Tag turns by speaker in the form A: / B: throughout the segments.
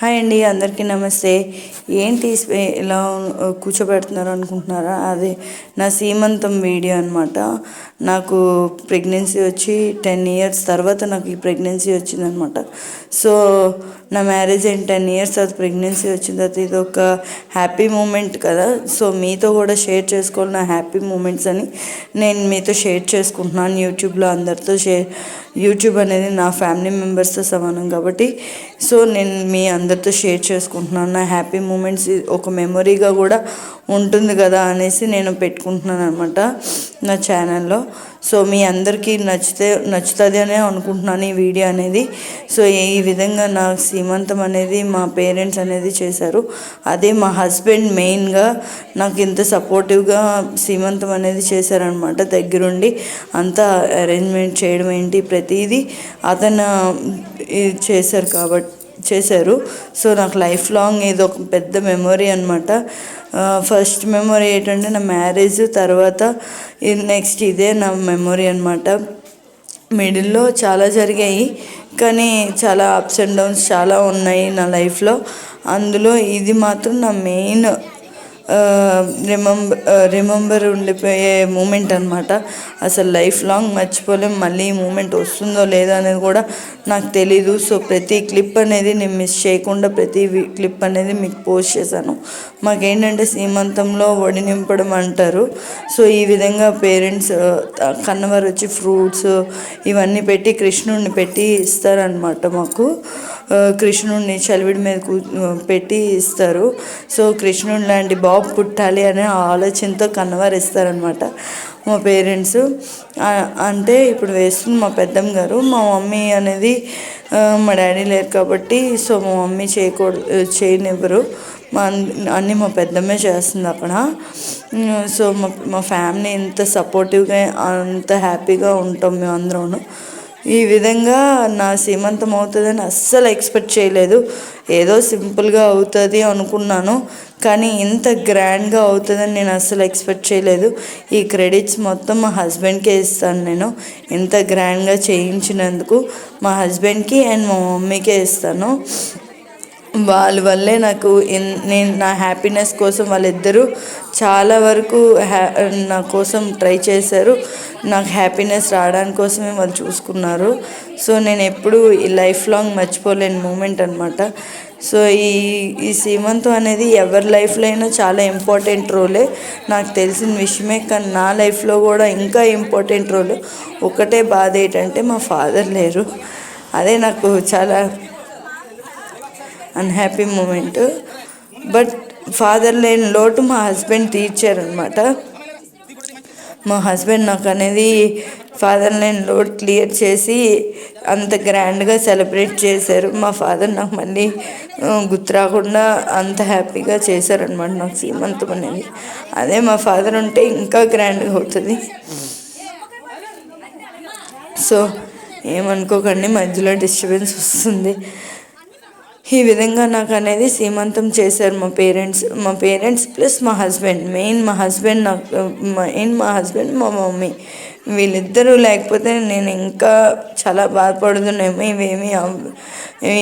A: Hi అండి, అందరికీ నమస్తే. ఏంటి ఇలా కూర్చోబెడుతున్నారు అనుకుంటున్నారా? అది నా సీమంతం వీడియో అనమాట. నాకు ప్రెగ్నెన్సీ వచ్చి 10 ఇయర్స్ తర్వాత నాకు ఈ ప్రెగ్నెన్సీ వచ్చిందనమాట. సో నా మ్యారేజ్ అయిన 10 ఇయర్స్ తర్వాత ప్రెగ్నెన్సీ వచ్చిన తర్వాత ఇది ఒక హ్యాపీ మూమెంట్ కదా. సో మీతో కూడా షేర్ చేసుకోవాలి నా హ్యాపీ మూమెంట్స్ అని నేను మీతో షేర్ చేసుకుంటున్నాను యూట్యూబ్లో అందరితో యూట్యూబ్ అనేది నా ఫ్యామిలీ మెంబర్స్తో సమానం కాబట్టి సో నేను మీ అందరితో షేర్ చేసుకుంటున్నాను. నా హ్యాపీ మూమెంట్స్ ఒక మెమొరీగా కూడా ఉంటుంది కదా అనేసి నేను పెట్టుకుంటున్నాను అనమాట నా ఛానల్లో. సో మీ అందరికీ నచ్చుతుంది అనే అనుకుంటున్నాను ఈ వీడియో అనేది. సో ఈ విధంగా నా సీమంతం అనేది మా పేరెంట్స్ అనేది చేశారు. అదే మా హస్బెండ్ మెయిన్గా నాకు ఇంత సపోర్టివ్గా సీమంతం అనేది చేశారనమాట. దగ్గరుండి అంతా అరేంజ్మెంట్ చేయడం ఏంటి ప్రతిదీ అతను చేశారు. సో నాకు లైఫ్ లాంగ్ ఇది ఒక పెద్ద మెమొరీ అనమాట. ఫస్ట్ మెమొరీ ఏంటంటే నా మ్యారేజ్ తర్వాత నెక్స్ట్ ఇదే నా మెమొరీ అనమాట. మిడిల్లో చాలా జరిగాయి కానీ చాలా అప్స్ అండ్ డౌన్స్ చాలా ఉన్నాయి నా లైఫ్లో. అందులో ఇది మాత్రం నా మెయిన్ రిమెంబర్ ఉండిపోయే మూమెంట్ అనమాట. అసలు లైఫ్ లాంగ్ మర్చిపోలేం. మళ్ళీ ఈ మూమెంట్ వస్తుందో లేదో అనేది కూడా నాకు తెలీదు. సో ప్రతి క్లిప్ అనేది నేను మిస్ చేయకుండా ప్రతి క్లిప్ అనేది మీకు పోస్ట్ చేశాను. మాకేంటంటే సీమంతంలో ఒడి నింపడం అంటారు. సో ఈ విధంగా పేరెంట్స్ కన్నవారు వచ్చి ఫ్రూట్స్ ఇవన్నీ పెట్టి కృష్ణుడిని పెట్టి ఇస్తారనమాట. మాకు కృష్ణుడిని చలివిడి మీద పెట్టి ఇస్తారు. సో కృష్ణుడి లాంటి బాబు పుట్టాలి అనే ఆలోచనతో కన్నవారు ఇస్తారనమాట మా పేరెంట్స్. అంటే ఇప్పుడు వేస్తుంది మా పెద్దమ్మ గారు. మా మమ్మీ అనేది మా డాడీ లేరు కాబట్టి సో మా మమ్మీ చేయనివ్వరు. అన్నీ మా పెద్దమ్మే చేస్తుంది అక్కడ. సో మా ఫ్యామిలీ ఎంత సపోర్టివ్గా అంత హ్యాపీగా ఉంటాం మేము అందరం. ఈ విధంగా నా సీమంతం అవుతుందని అస్సలు ఎక్స్పెక్ట్ చేయలేదు. ఏదో సింపుల్గా అవుతుంది అనుకున్నాను కానీ ఇంత గ్రాండ్గా అవుతుందని నేను అస్సలు ఎక్స్పెక్ట్ చేయలేదు. ఈ క్రెడిట్స్ మొత్తం మా హస్బెండ్కే ఇస్తాను. నేను ఇంత గ్రాండ్గా చేయించినందుకు మా హస్బెండ్కి అండ్ మా మమ్మీకే ఇస్తాను. వాళ్ళ వల్లే నాకు నేను నా హ్యాపీనెస్ కోసం వాళ్ళిద్దరూ చాలా వరకు నా కోసం ట్రై చేశారు. నాకు హ్యాపీనెస్ రావడానికి కోసమే వాళ్ళు చూసుకున్నారు. సో నేను ఎప్పుడూ ఈ లైఫ్ లాంగ్ మర్చిపోలేని మూమెంట్ అనమాట. సో ఈ సీమంతం అనేది ఎవరి లైఫ్లో అయినా చాలా ఇంపార్టెంట్ రోలే, నాకు తెలిసిన విషయమే. కానీ నా లైఫ్లో కూడా ఇంకా ఇంపార్టెంట్ రోల్. ఒకటే బాధ ఏంటంటే మా ఫాదర్ లేరు. అదే నాకు చాలా అన్హ్యాపీ మూమెంట్. బట్ ఫాదర్ లేని లోటు మా హస్బెండ్ తీర్చారనమాట. మా హస్బెండ్ నాకు అనేది ఫాదర్ లేని లోటు క్లియర్ చేసి అంత గ్రాండ్గా సెలబ్రేట్ చేశారు. మా ఫాదర్ నాకు మళ్ళీ గుర్తు రాకుండా అంత హ్యాపీగా చేశారనమాట నాకు సీమంతం అనేది. అదే మా ఫాదర్ ఉంటే ఇంకా గ్రాండ్గా అవుతుంది. సో ఏమనుకోకండి, మధ్యలో డిస్టర్బెన్స్ వస్తుంది. ఈ విధంగా నాకు అనేది సీమంతం చేశారు మా పేరెంట్స్ ప్లస్ మా హస్బెండ్. మా హస్బెండ్ మా మమ్మీ వీళ్ళిద్దరూ లేకపోతే నేను ఇంకా చాలా బాధపడుతున్నామో.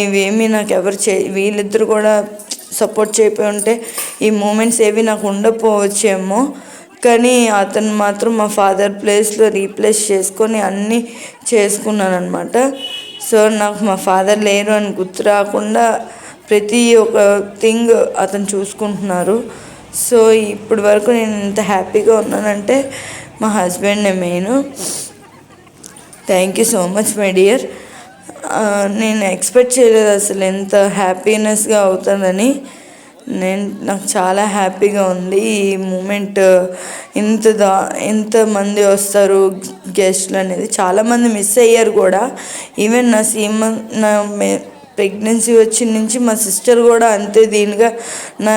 A: ఇవేమీ నాకు వీళ్ళిద్దరు కూడా సపోర్ట్ చేయకపోయి ఉంటే ఈ మూమెంట్స్ ఏవి నాకు ఉండకపోవచ్చేమో. కానీ అతను మాత్రం మా ఫాదర్ ప్లేస్లో రీప్లేస్ చేసుకొని అన్నీ చేసుకున్నాను అనమాట. సో నాకు మా ఫాదర్ లేరు అని గుర్తు రాకుండా ప్రతి ఒక్క థింగ్ అతను చూసుకుంటున్నారు. సో ఇప్పటి వరకు నేను ఇంత హ్యాపీగా ఉన్నానంటే మా husband main. Thank you so much my dear. నేను ఎక్స్పెక్ట్ చేయలేదు అసలు ఎంత హ్యాపీనెస్గా అవుతుందని. నాకు చాలా హ్యాపీగా ఉంది ఈ మూమెంట్. ఎంతమంది వస్తారు గెస్ట్లు అనేది చాలామంది మిస్ అయ్యారు కూడా. ఈవెన్ నా ప్రెగ్నెన్సీ వచ్చిన నుంచి మా సిస్టర్ కూడా అంతే దీనిగా నా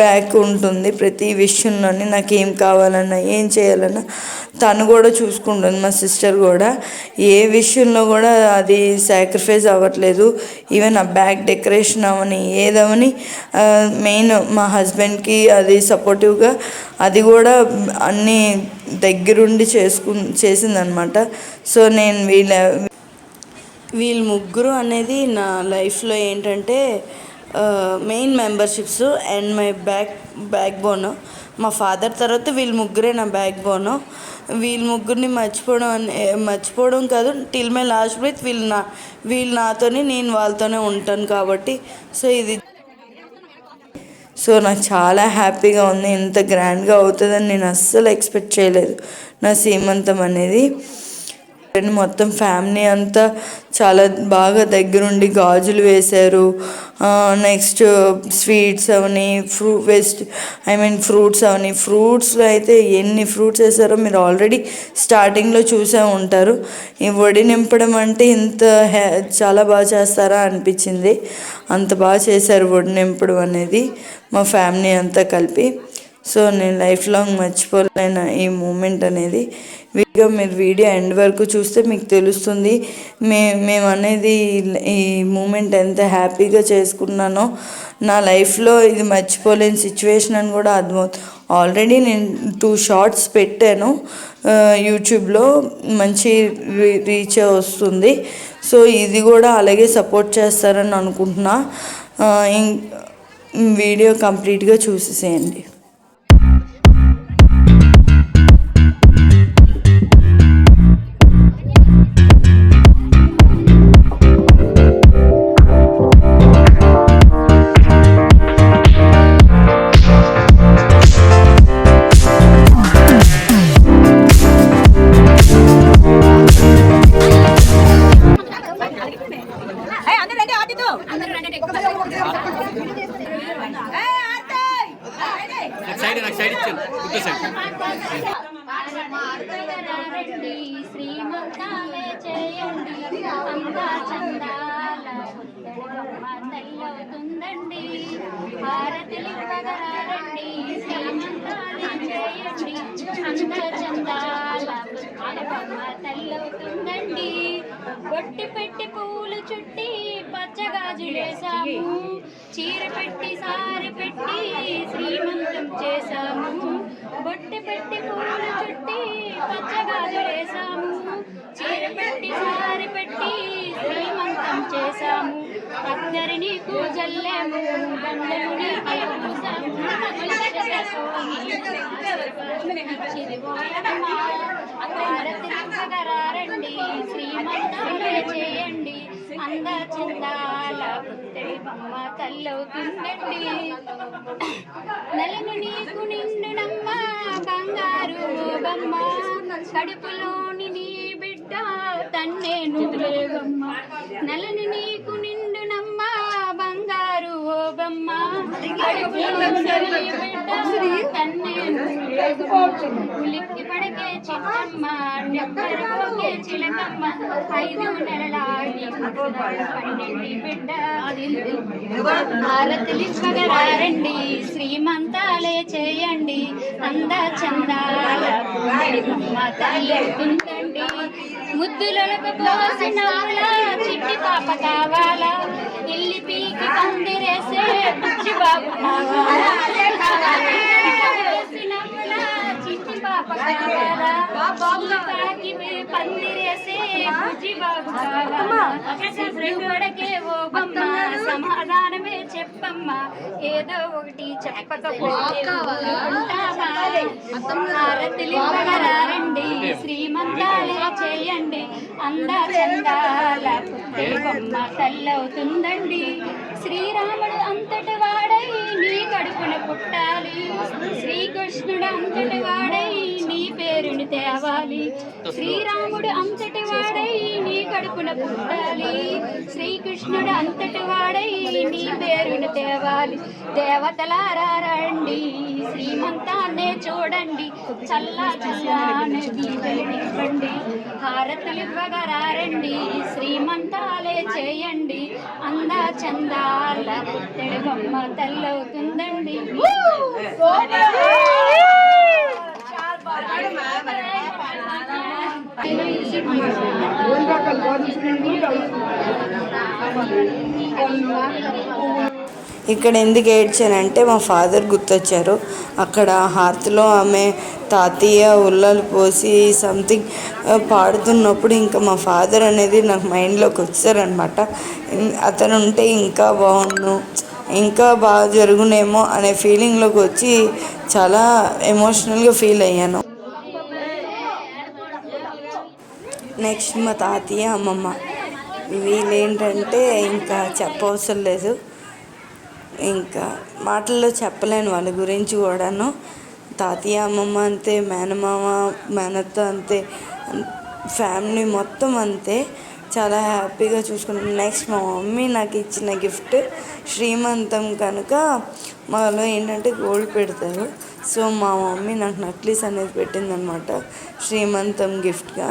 A: బ్యాక్ ఉంటుంది ప్రతి విషయంలోని. నాకు ఏం కావాలన్నా ఏం చేయాలన్నా తను కూడా చూసుకుంటుంది. మా సిస్టర్ కూడా ఏ విషయంలో కూడా అది సాక్రిఫైస్ అవ్వట్లేదు. ఈవెన్ ఆ బ్యాక్ డెకరేషన్ అవని ఏదవని మెయిన్ మా హస్బెండ్కి అది సపోర్టివ్గా అది కూడా అన్నీ దగ్గరుండి చేసిందనమాట. సో నేను వీళ్ళు ముగ్గురు అనేది నా లైఫ్లో ఏంటంటే main memberships and my back bone. మా ఫాదర్ తర్వాత వీళ్ళు ముగ్గురే నా బ్యాక్ బోన్. వీళ్ళ ముగ్గురిని మర్చిపోవడం కాదు, టిల్ మై లాస్ట్ బ్రెత్ వీళ్ళు నాతోనే, నేను వాళ్ళతోనే ఉంటాను కాబట్టి. సో నాకు చాలా హ్యాపీగా ఉంది. ఇంత గ్రాండ్గా అవుతుందని నేను అస్సలు ఎక్స్పెక్ట్ చేయలేదు నా సీమంతం అనేది. మొత్తం ఫ్యామిలీ అంతా చాలా బాగా దగ్గరుండి గాజులు వేశారు. నెక్స్ట్ స్వీట్స్ అవని, ఫ్రూట్స్ అవని. ఫ్రూట్స్లో అయితే ఎన్ని ఫ్రూట్స్ వేసారో మీరు ఆల్రెడీ స్టార్టింగ్లో చూసే ఉంటారు. ఈ వడి నింపడం అంటే చాలా బాగా చేస్తారా అనిపించింది. అంత బాగా చేశారు వడి నింపడం అనేది మా ఫ్యామిలీ అంతా కలిపి. సో నేను లైఫ్ లాంగ్ మర్చిపోలేను ఈ మూమెంట్ అనేది. మీరు వీడియో ఎండ్ వరకు చూస్తే మీకు తెలుస్తుంది మేము అనేది ఈ మూమెంట్ ఎంత హ్యాపీగా చేసుకున్నానో. నా లైఫ్లో ఇది మర్చిపోలేని సిచ్యువేషన్ అని కూడా అర్థమవుతుంది. ఆల్రెడీ నేను 2 షార్ట్స్ పెట్టాను యూట్యూబ్లో, మంచి రీచ్ వస్తుంది. సో ఇది కూడా అలాగే సపోర్ట్ చేస్తారని అనుకుంటున్నా. వీడియో కంప్లీట్గా చూసేసేయండి.
B: శ్రీమంతాలే చేయండి, అంతా చందాల తల్లవుతుందండి. హారతిలివ్వగరారండి, శ్రీమంతాలే చేయండి, అంతా చందాల తల్లవుతుందండి. బొట్టి పెట్టి పూలు చుట్టి పచ్చగాజులేసాము, చీర పెట్టి సారి పెట్టి శ్రీమంతం చేశాము. బొట్టి పెట్టి పూలు చుట్టి పచ్చగాజులేసాము, చీర పెట్టి సారి పెట్టి శ్రీమంతం చేశాము. అద్దరి నీకు జల్లేము, బండలు నీకు పూసాము. హారతిలివ్వగరారండి, శ్రీమంతాలే చేయండి, అంద చందాల పుత్తడి బొమ్మ తల్లవుతుందండి. నెలను నీకు నిండునమ్మ బంగారు బొమ్మ, కడుపులోని నీ బిడ్డ తన్నే నువ్వులేవమ్మ. నెలను నీకు నిండునమ్మ బంగారు బొమ్మ, కడుపులోని బిడ్డ తన్నే ఉలిక్కి పడకే చిట్టమ్మ, నెబ్బరిపోకే చిలకమ్మ. 5 నెలలాడి 12 బిడ్డ. హారతిలివ్వగరారండి, శ్రీమంతాలే చేయండి, అంద చందాల బొమ్మ తల్లవుతుందండి. ముద్దులకు పోసినవలా చిట్టి పాప కావాలా, ఇల్లి పీకి పందిరేసే పిచ్చి బాబు కావాలా. చిట్టి పాప కావాలా, పాకి పందిరేసే బుజ్జి బాబు కావాలా. పడకే ఓ బొమ్మ, సమాధానమే చెప్పమ్మ, ఏదో ఒకటి చెప్పకపోతే హారతిలివ్వగరారండి, శ్రీమంతాలే చేయండి, అంద చందాల పుత్తడి బొమ్మ తల్లవుతుందండి. శ్రీరాముడు అంతటి వాడై నీ కడుపున పుట్టాలి, శ్రీకృష్ణుడు అంతటి వాడై నీ పేరుని తేవాలి. శ్రీరాముడు అంతటి వాడై నీ కడుపున పుట్టాలి, శ్రీకృష్ణుడు అంతటి వాడై నీ పేరుని తేవాలి. దేవతలారా రండి, శ్రీమంతాన్నే చూడండి, చల్లా చల్లానే దీవెనివ్వండి. హారతులివ్వగరారండి, శ్రీమంతాలే చేయండి, అంద చందాల పుత్తడి బొమ్మ తల్లవుతుందండి.
A: ఇక్కడ ఎందుకు ఏడ్చానంటే మా ఫాదర్ గుర్తొచ్చారు. అక్కడ హారతిలో ఆమె తాతయ్య ఉల్లలు పోసి సంథింగ్ పాడుతున్నప్పుడు ఇంకా మా ఫాదర్ అనేది నాకు మైండ్లోకి వచ్చారనమాట. అతను ఉంటే ఇంకా బాగుండు, ఇంకా బాగా జరుగునేమో అనే ఫీలింగ్లోకి వచ్చి చాలా ఎమోషనల్గా ఫీల్ అయ్యాను. నెక్స్ట్ మా తాతయ్య అమ్మమ్మ, వీళ్ళేంటంటే ఇంకా చెప్పవసరం లేదు, ఇంకా మాటల్లో చెప్పలేను వాళ్ళ గురించి కూడాను. తాతయ్య అమ్మమ్మ అంతే, మేనమామ మేనత్త అంతే, ఫ్యామిలీ మొత్తం అంతే, చాలా హ్యాపీగా చూసుకున్నాను. నెక్స్ట్ మా మమ్మీ నాకు ఇచ్చిన గిఫ్ట్ శ్రీమంతం కనుక మాలో ఏంటంటే గోల్డ్ పెడతారు. సో మా మమ్మీ నాకు నక్లీస్ అనేది పెట్టిందనమాట శ్రీమంతం గిఫ్ట్గా.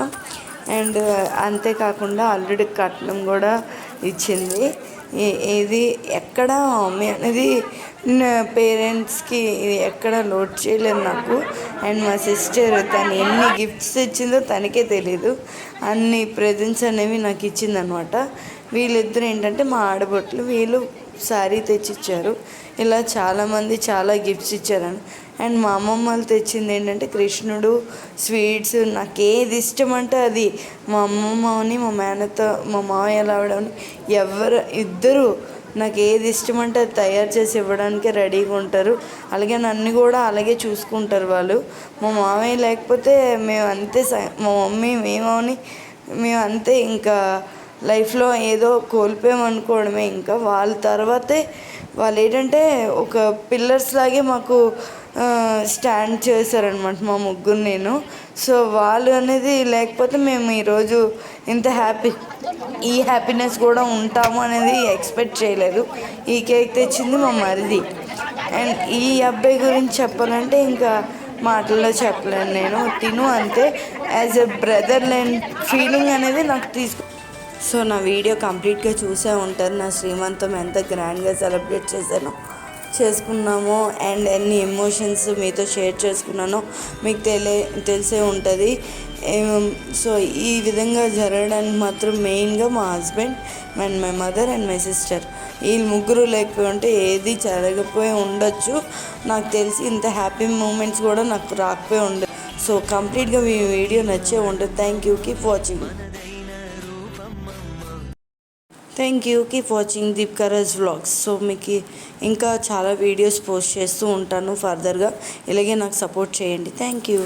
A: అండ్ అంతేకాకుండా అల్లుడి కట్నం కూడా ఇచ్చింది. ఇది ఎక్కడ మమ్మీ అనేది పేరెంట్స్కి ఇది ఎక్కడ లోడ్ చేయలేదు నాకు. అండ్ మా సిస్టర్ తను ఎన్ని గిఫ్ట్స్ ఇచ్చిందో తనకే తెలీదు, అన్ని ప్రజెంట్స్ అనేవి నాకు ఇచ్చిందనమాట. వీళ్ళిద్దరు ఏంటంటే మా ఆడబొట్లు, వీళ్ళు శారీ తెచ్చిచ్చారు. ఇలా చాలామంది చాలా గిఫ్ట్స్ ఇచ్చారని. అండ్ మా అమ్మమ్మ వాళ్ళు తెచ్చింది ఏంటంటే కృష్ణుడు, స్వీట్స్, నాకు ఏది ఇష్టం అంటే అది. మా అమ్మమ్మని మా మేనతో మా మామయ్య లావడని ఇద్దరు నాకు ఏది ఇష్టం అంటే అది తయారు చేసి ఇవ్వడానికి రెడీగా ఉంటారు. అలాగే నన్ను కూడా అలాగే చూసుకుంటారు వాళ్ళు. మా మామయ్య లేకపోతే మేము అంతే, మా మమ్మీ మేము అంతే ఇంకా లైఫ్లో ఏదో కోల్పోయామనుకోవడమే. ఇంకా వాళ్ళ తర్వాతే వాళ్ళు ఏంటంటే ఒక పిల్లర్స్ లాగే మాకు స్టాండ్ చేశారనమాట మా ముగ్గురు నేను. సో వాళ్ళు అనేది లేకపోతే మేము ఈరోజు ఇంత ఈ హ్యాపీనెస్ కూడా ఉంటాము అనేది ఎక్స్పెక్ట్ చేయలేదు. ఈ కేక్ తెచ్చింది మా మరిది. అండ్ ఈ అబ్బాయి గురించి చెప్పాలంటే ఇంకా మాటల్లో చెప్పలేను నేను. తిను అంతే, యాజ్ ఎ బ్రదర్ లేని ఫీలింగ్ అనేది నాకు సో నా వీడియో కంప్లీట్గా చూసే ఉంటారు. నా శ్రీమంతం ఎంత గ్రాండ్గా సెలబ్రేట్ చేసుకున్నామో అండ్ ఎన్ని ఎమోషన్స్ మీతో షేర్ చేసుకున్నానో మీకు తెలిసే ఉంటుంది. సో ఈ విధంగా జరగడానికి మాత్రం మెయిన్గా మా husband and my mother and my sister, వీళ్ళు ముగ్గురు లేకపోయి ఉంటే ఏది జరగకపోయి ఉండొచ్చు. నాకు తెలిసి ఇంత హ్యాపీ మూమెంట్స్ కూడా నాకు రాకపోయి ఉండదు. సో కంప్లీట్గా మీ వీడియో నచ్చే ఉంటుంది. Thank you, keep watching Deepakraj vlogs. So మీకు ఇంకా చాలా వీడియోస్ పోస్ట్ చేస్తూ ఉంటాను ఫర్దర్గా. ఇలాగే నాకు సపోర్ట్ చేయండి. Thank you.